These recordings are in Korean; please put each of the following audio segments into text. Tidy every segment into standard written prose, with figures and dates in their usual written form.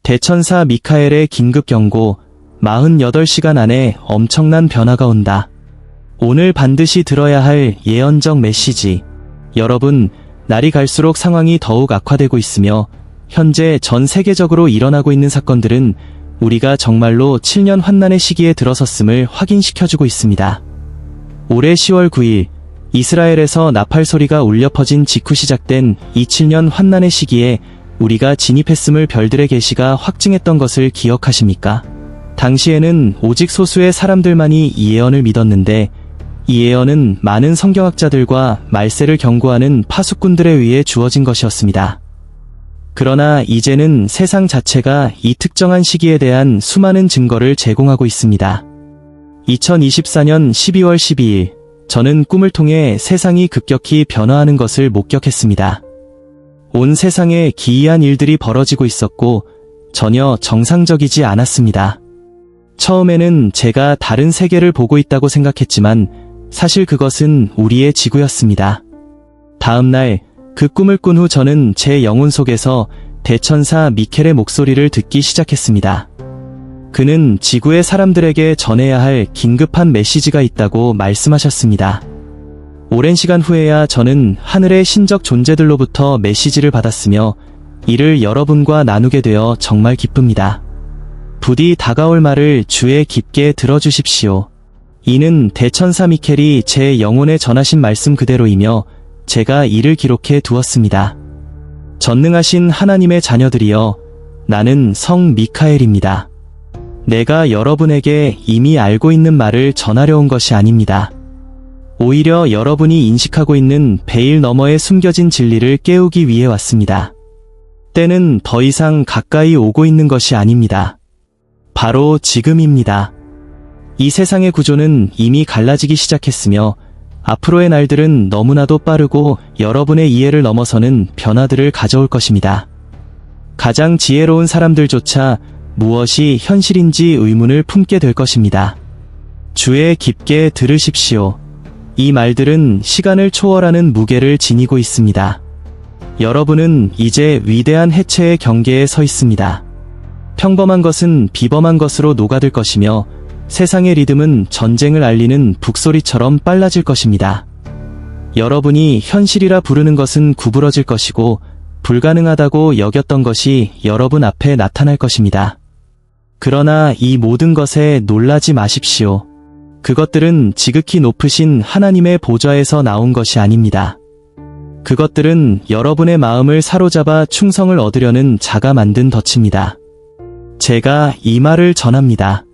대천사 미카엘의 긴급 경고, 48시간 안에 엄청난 변화가 온다. 오늘 반드시 들어야 할 예언적 메시지. 여러분, 날이 갈수록 상황이 더욱 악화되고 있으며 현재 전 세계적으로 일어나고 있는 사건들은 우리가 정말로 7년 환난의 시기에 들어섰음을 확인시켜주고 있습니다. 올해 10월 9일 이스라엘에서 나팔 소리가 울려 퍼진 직후 시작된 이 7년 환난의 시기에 우리가 진입했음을 별들의 계시가 확증했던 것을 기억하십니까? 당시에는 오직 소수의 사람들만이 이 예언을 믿었는데 이 예언은 많은 성경학자들과 말세를 경고하는 파수꾼들에 의해 주어진 것이었습니다. 그러나 이제는 세상 자체가 이 특정한 시기에 대한 수많은 증거를 제공하고 있습니다. 2024년 12월 12일, 저는 꿈을 통해 세상이 급격히 변화하는 것을 목격했습니다. 온 세상에 기이한 일들이 벌어지고 있었고 전혀 정상적이지 않았습니다. 처음에는 제가 다른 세계를 보고 있다고 생각했지만 사실 그것은 우리의 지구였습니다. 다음날 그 꿈을 꾼 후 저는 제 영혼 속에서 대천사 미켈의 목소리를 듣기 시작했습니다. 그는 지구의 사람들에게 전해야 할 긴급한 메시지가 있다고 말씀하셨습니다. 오랜 시간 후에야 저는 하늘의 신적 존재들로부터 메시지를 받았으며 이를 여러분과 나누게 되어 정말 기쁩니다. 부디 다가올 말을 주의 깊게 들어주십시오. 이는 대천사 미켈이 제 영혼에 전하신 말씀 그대로이며 제가 이를 기록해 두었습니다. 전능하신 하나님의 자녀들이여, 나는 성 미카엘입니다. 내가 여러분에게 이미 알고 있는 말을 전하려 온 것이 아닙니다. 오히려 여러분이 인식하고 있는 베일 너머에 숨겨진 진리를 깨우기 위해 왔습니다. 때는 더 이상 가까이 오고 있는 것이 아닙니다. 바로 지금입니다. 이 세상의 구조는 이미 갈라지기 시작했으며 앞으로의 날들은 너무나도 빠르고 여러분의 이해를 넘어서는 변화들을 가져올 것입니다. 가장 지혜로운 사람들조차 무엇이 현실인지 의문을 품게 될 것입니다. 주의 깊게 들으십시오. 이 말들은 시간을 초월하는 무게를 지니고 있습니다. 여러분은 이제 위대한 해체의 경계에 서 있습니다. 평범한 것은 비범한 것으로 녹아들 것이며 세상의 리듬은 전쟁을 알리는 북소리처럼 빨라질 것입니다. 여러분이 현실이라 부르는 것은 구부러질 것이고 불가능하다고 여겼던 것이 여러분 앞에 나타날 것입니다. 그러나 이 모든 것에 놀라지 마십시오. 그것들은 지극히 높으신 하나님의 보좌에서 나온 것이 아닙니다. 그것들은 여러분의 마음을 사로잡아 충성을 얻으려는 자가 만든 덫입니다. 제가 이 말을 전합니다.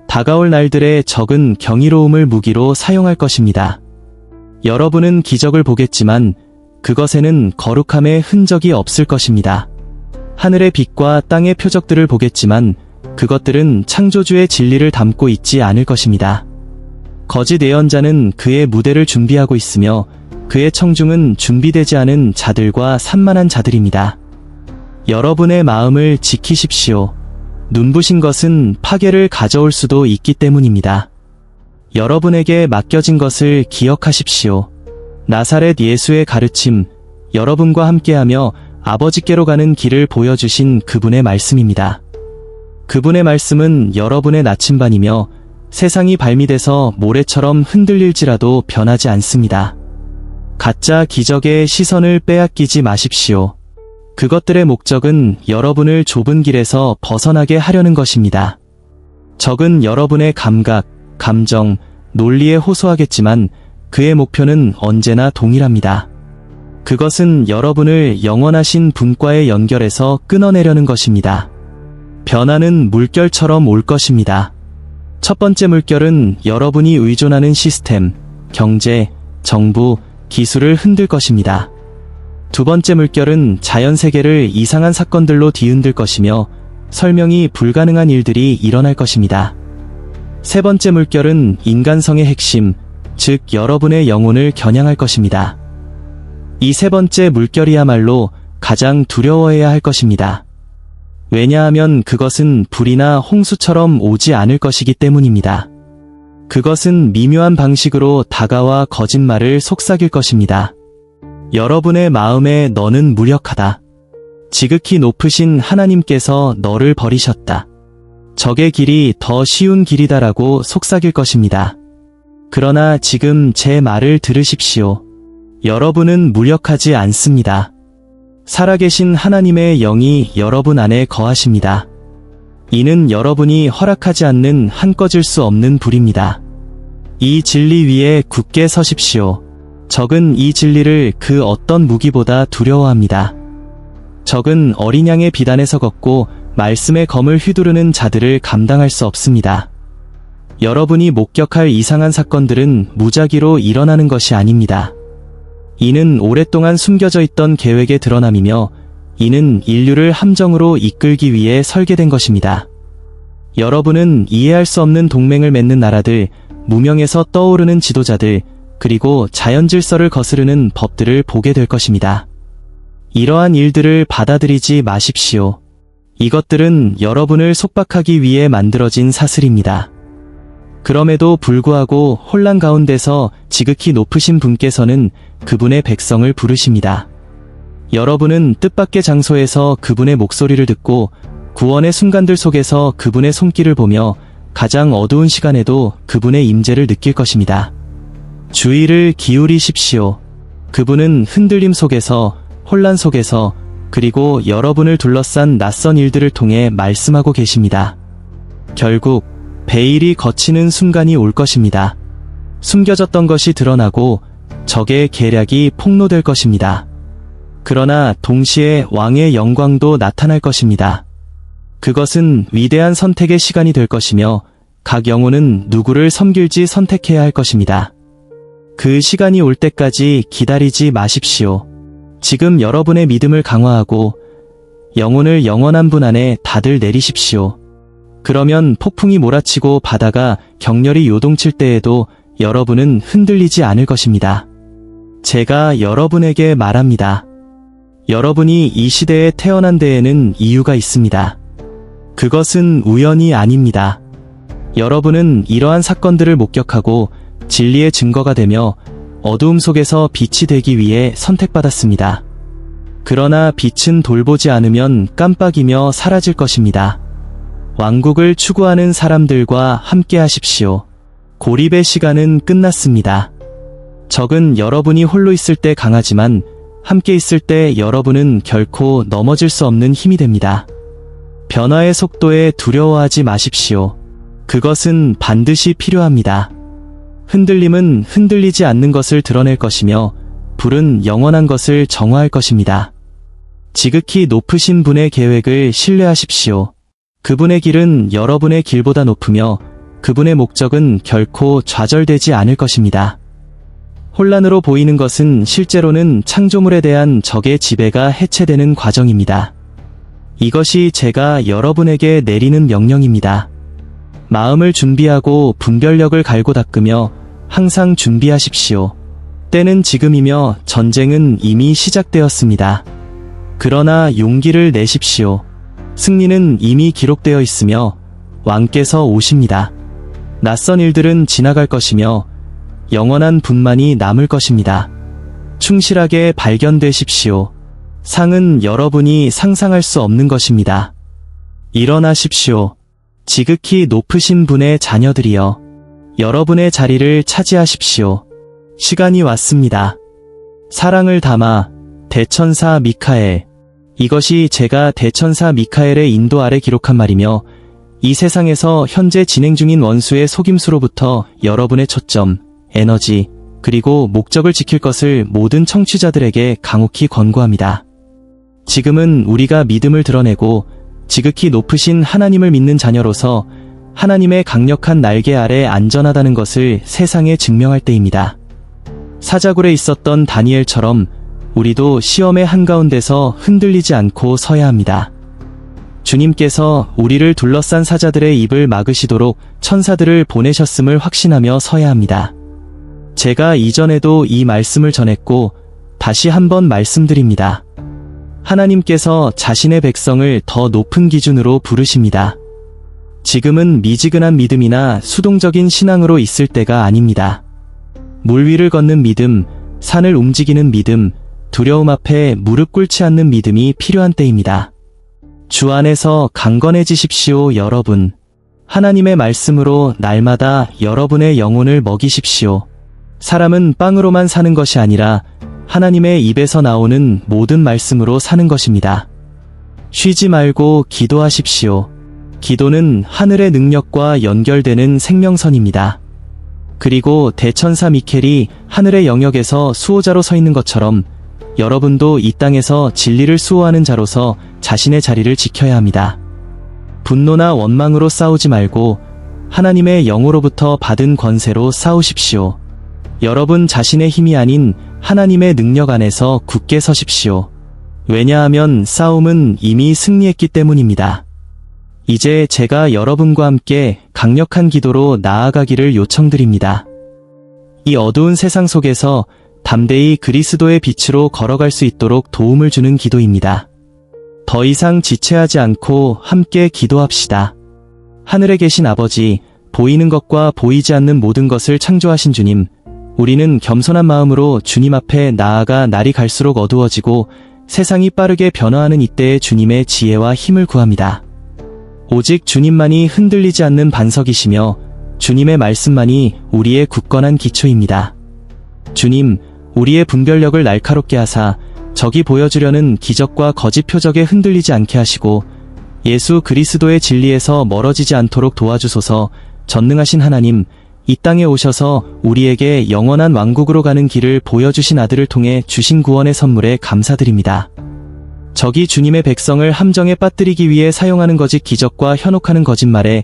다가올 날들의 적은 경이로움을 무기로 사용할 것입니다. 여러분은 기적을 보겠지만 그것에는 거룩함의 흔적이 없을 것입니다. 하늘의 빛과 땅의 표적들을 보겠지만 그것들은 창조주의 진리를 담고 있지 않을 것입니다. 거짓 예언자는 그의 무대를 준비하고 있으며 그의 청중은 준비되지 않은 자들과 산만한 자들입니다. 여러분의 마음을 지키십시오. 눈부신 것은 파괴를 가져올 수도 있기 때문입니다. 여러분에게 맡겨진 것을 기억하십시오. 나사렛 예수의 가르침, 여러분과 함께하며 아버지께로 가는 길을 보여주신 그분의 말씀입니다. 그분의 말씀은 여러분의 나침반이며 세상이 발미돼서 모래처럼 흔들릴지라도 변하지 않습니다. 가짜 기적의 시선을 빼앗기지 마십시오. 그것들의 목적은 여러분을 좁은 길에서 벗어나게 하려는 것입니다. 적은 여러분의 감각, 감정, 논리에 호소하겠지만 그의 목표는 언제나 동일합니다. 그것은 여러분을 영원하신 분과의 연결에서 끊어내려는 것입니다. 변화는 물결처럼 올 것입니다. 첫 번째 물결은 여러분이 의존하는 시스템, 경제, 정부, 기술을 흔들 것입니다. 두 번째 물결은 자연 세계를 이상한 사건들로 뒤흔들 것이며 설명이 불가능한 일들이 일어날 것입니다. 세 번째 물결은 인간성의 핵심, 즉 여러분의 영혼을 겨냥할 것입니다. 이 세 번째 물결이야말로 가장 두려워해야 할 것입니다. 왜냐하면 그것은 불이나 홍수처럼 오지 않을 것이기 때문입니다. 그것은 미묘한 방식으로 다가와 거짓말을 속삭일 것입니다. 여러분의 마음에 너는 무력하다. 지극히 높으신 하나님께서 너를 버리셨다. 적의 길이 더 쉬운 길이다라고 속삭일 것입니다. 그러나 지금 제 말을 들으십시오. 여러분은 무력하지 않습니다. 살아계신 하나님의 영이 여러분 안에 거하십니다. 이는 여러분이 허락하지 않는 한 꺼질 수 없는 불입니다. 이 진리 위에 굳게 서십시오. 적은 이 진리를 그 어떤 무기보다 두려워합니다. 적은 어린 양의 비단에서 걷고 말씀의 검을 휘두르는 자들을 감당할 수 없습니다. 여러분이 목격할 이상한 사건들은 무작위로 일어나는 것이 아닙니다. 이는 오랫동안 숨겨져 있던 계획의 드러남이며 이는 인류를 함정으로 이끌기 위해 설계된 것입니다. 여러분은 이해할 수 없는 동맹을 맺는 나라들, 무명에서 떠오르는 지도자들, 그리고 자연 질서를 거스르는 법들을 보게 될 것입니다. 이러한 일들을 받아들이지 마십시오. 이것들은 여러분을 속박하기 위해 만들어진 사슬입니다. 그럼에도 불구하고 혼란 가운데서 지극히 높으신 분께서는 그분의 백성을 부르십니다. 여러분은 뜻밖의 장소에서 그분의 목소리를 듣고 구원의 순간들 속에서 그분의 손길을 보며 가장 어두운 시간에도 그분의 임재를 느낄 것입니다. 주의를 기울이십시오. 그분은 흔들림 속에서, 혼란 속에서, 그리고 여러분을 둘러싼 낯선 일들을 통해 말씀하고 계십니다. 결국 베일이 걷히는 순간이 올 것입니다. 숨겨졌던 것이 드러나고 적의 계략이 폭로될 것입니다. 그러나 동시에 왕의 영광도 나타날 것입니다. 그것은 위대한 선택의 시간이 될 것이며 각 영혼은 누구를 섬길지 선택해야 할 것입니다. 그 시간이 올 때까지 기다리지 마십시오. 지금 여러분의 믿음을 강화하고 영혼을 영원한 분 안에 다들 내리십시오. 그러면 폭풍이 몰아치고 바다가 격렬히 요동칠 때에도 여러분은 흔들리지 않을 것입니다. 제가 여러분에게 말합니다. 여러분이 이 시대에 태어난 데에는 이유가 있습니다. 그것은 우연이 아닙니다. 여러분은 이러한 사건들을 목격하고 진리의 증거가 되며 어두움 속에서 빛이 되기 위해 선택받았습니다. 그러나 빛은 돌보지 않으면 깜빡이며 사라질 것입니다. 왕국을 추구하는 사람들과 함께 하십시오. 고립의 시간은 끝났습니다. 적은 여러분이 홀로 있을 때 강하지만 함께 있을 때 여러분은 결코 넘어질 수 없는 힘이 됩니다. 변화의 속도에 두려워하지 마십시오. 그것은 반드시 필요합니다. 흔들림은 흔들리지 않는 것을 드러낼 것이며 불은 영원한 것을 정화할 것입니다. 지극히 높으신 분의 계획을 신뢰하십시오. 그분의 길은 여러분의 길보다 높으며 그분의 목적은 결코 좌절되지 않을 것입니다. 혼란으로 보이는 것은 실제로는 창조물에 대한 적의 지배가 해체되는 과정입니다. 이것이 제가 여러분에게 내리는 명령입니다. 마음을 준비하고 분별력을 갈고 닦으며 항상 준비하십시오. 때는 지금이며 전쟁은 이미 시작되었습니다. 그러나 용기를 내십시오. 승리는 이미 기록되어 있으며 왕께서 오십니다. 낯선 일들은 지나갈 것이며 영원한 분만이 남을 것입니다. 충실하게 발견되십시오. 상은 여러분이 상상할 수 없는 것입니다. 일어나십시오. 지극히 높으신 분의 자녀들이여. 여러분의 자리를 차지하십시오. 시간이 왔습니다. 사랑을 담아 대천사 미카엘. 이것이 제가 대천사 미카엘의 인도 아래 기록한 말이며 이 세상에서 현재 진행 중인 원수의 속임수로부터 여러분의 초점, 에너지, 그리고 목적을 지킬 것을 모든 청취자들에게 강혹히 권고합니다. 지금은 우리가 믿음을 드러내고 지극히 높으신 하나님을 믿는 자녀로서 하나님의 강력한 날개 아래 안전하다는 것을 세상에 증명할 때입니다. 사자굴에 있었던 다니엘처럼 우리도 시험의 한가운데서 흔들리지 않고 서야 합니다. 주님께서 우리를 둘러싼 사자들의 입을 막으시도록 천사들을 보내셨음을 확신하며 서야 합니다. 제가 이전에도 이 말씀을 전했고 다시 한번 말씀드립니다. 하나님께서 자신의 백성을 더 높은 기준으로 부르십니다. 지금은 미지근한 믿음이나 수동적인 신앙으로 있을 때가 아닙니다. 물 위를 걷는 믿음, 산을 움직이는 믿음, 두려움 앞에 무릎 꿇지 않는 믿음이 필요한 때입니다. 주 안에서 강건해지십시오, 여러분. 하나님의 말씀으로 날마다 여러분의 영혼을 먹이십시오. 사람은 빵으로만 사는 것이 아니라 하나님의 입에서 나오는 모든 말씀으로 사는 것입니다. 쉬지 말고 기도하십시오. 기도는 하늘의 능력과 연결되는 생명선입니다. 그리고 대천사 미켈이 하늘의 영역에서 수호자로 서 있는 것처럼 여러분도 이 땅에서 진리를 수호하는 자로서 자신의 자리를 지켜야 합니다. 분노나 원망으로 싸우지 말고 하나님의 영으로부터 받은 권세로 싸우십시오. 여러분 자신의 힘이 아닌 하나님의 능력 안에서 굳게 서십시오. 왜냐하면 싸움은 이미 승리했기 때문입니다. 이제 제가 여러분과 함께 강력한 기도로 나아가기를 요청드립니다. 이 어두운 세상 속에서 담대히 그리스도의 빛으로 걸어갈 수 있도록 도움을 주는 기도입니다. 더 이상 지체하지 않고 함께 기도합시다. 하늘에 계신 아버지, 보이는 것과 보이지 않는 모든 것을 창조하신 주님, 우리는 겸손한 마음으로 주님 앞에 나아가 날이 갈수록 어두워지고 세상이 빠르게 변화하는 이때에 주님의 지혜와 힘을 구합니다. 오직 주님만이 흔들리지 않는 반석이시며 주님의 말씀만이 우리의 굳건한 기초입니다. 주님, 우리의 분별력을 날카롭게 하사 적이 보여주려는 기적과 거짓 표적에 흔들리지 않게 하시고 예수 그리스도의 진리에서 멀어지지 않도록 도와주소서. 전능하신 하나님, 이 땅에 오셔서 우리에게 영원한 왕국으로 가는 길을 보여주신 아들을 통해 주신 구원의 선물에 감사드립니다. 적이 주님의 백성을 함정에 빠뜨리기 위해 사용하는 거짓 기적과 현혹하는 거짓말에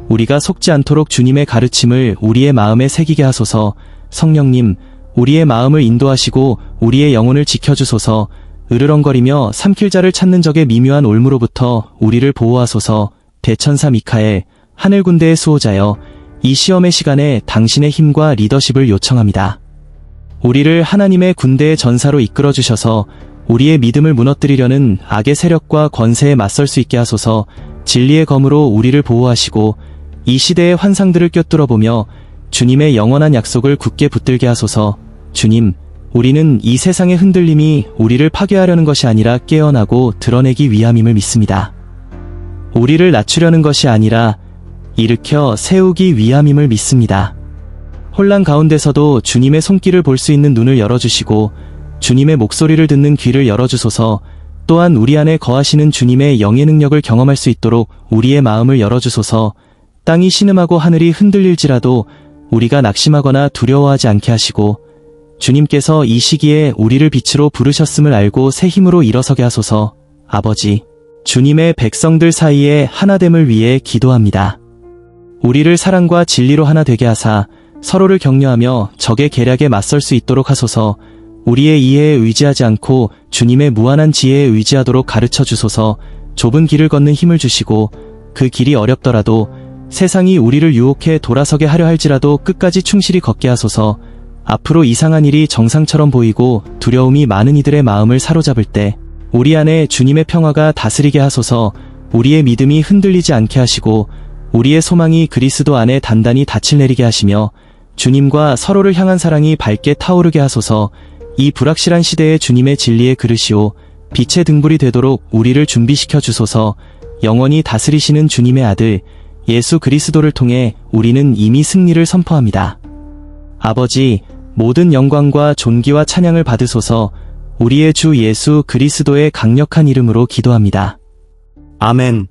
우리가 속지 않도록 주님의 가르침을 우리의 마음에 새기게 하소서. 성령님, 우리의 마음을 인도하시고 우리의 영혼을 지켜주소서. 으르렁거리며 삼킬 자를 찾는 적의 미묘한 올무로부터 우리를 보호하소서. 대천사 미카엘, 하늘 군대의 수호자여, 이 시험의 시간에 당신의 힘과 리더십을 요청합니다. 우리를 하나님의 군대의 전사로 이끌어 주셔서 우리의 믿음을 무너뜨리려는 악의 세력과 권세에 맞설 수 있게 하소서. 진리의 검으로 우리를 보호하시고 이 시대의 환상들을 꿰뚫어보며 주님의 영원한 약속을 굳게 붙들게 하소서. 주님, 우리는 이 세상의 흔들림이 우리를 파괴하려는 것이 아니라 깨어나고 드러내기 위함임을 믿습니다. 우리를 낮추려는 것이 아니라 일으켜 세우기 위함임을 믿습니다. 혼란 가운데서도 주님의 손길을 볼 수 있는 눈을 열어주시고 주님의 목소리를 듣는 귀를 열어주소서. 또한 우리 안에 거하시는 주님의 영의 능력을 경험할 수 있도록 우리의 마음을 열어주소서. 땅이 신음하고 하늘이 흔들릴지라도 우리가 낙심하거나 두려워하지 않게 하시고 주님께서 이 시기에 우리를 빛으로 부르셨음을 알고 새 힘으로 일어서게 하소서. 아버지, 주님의 백성들 사이에 하나됨을 위해 기도합니다. 우리를 사랑과 진리로 하나 되게 하사 서로를 격려하며 적의 계략에 맞설 수 있도록 하소서. 우리의 이해에 의지하지 않고 주님의 무한한 지혜에 의지하도록 가르쳐 주소서. 좁은 길을 걷는 힘을 주시고 그 길이 어렵더라도 세상이 우리를 유혹해 돌아서게 하려 할지라도 끝까지 충실히 걷게 하소서. 앞으로 이상한 일이 정상처럼 보이고 두려움이 많은 이들의 마음을 사로잡을 때 우리 안에 주님의 평화가 다스리게 하소서. 우리의 믿음이 흔들리지 않게 하시고 우리의 소망이 그리스도 안에 단단히 닻을 내리게 하시며 주님과 서로를 향한 사랑이 밝게 타오르게 하소서. 이 불확실한 시대에 주님의 진리의 그릇이요 빛의 등불이 되도록 우리를 준비시켜 주소서. 영원히 다스리시는 주님의 아들 예수 그리스도를 통해 우리는 이미 승리를 선포합니다. 아버지, 모든 영광과 존귀와 찬양을 받으소서. 우리의 주 예수 그리스도의 강력한 이름으로 기도합니다. 아멘.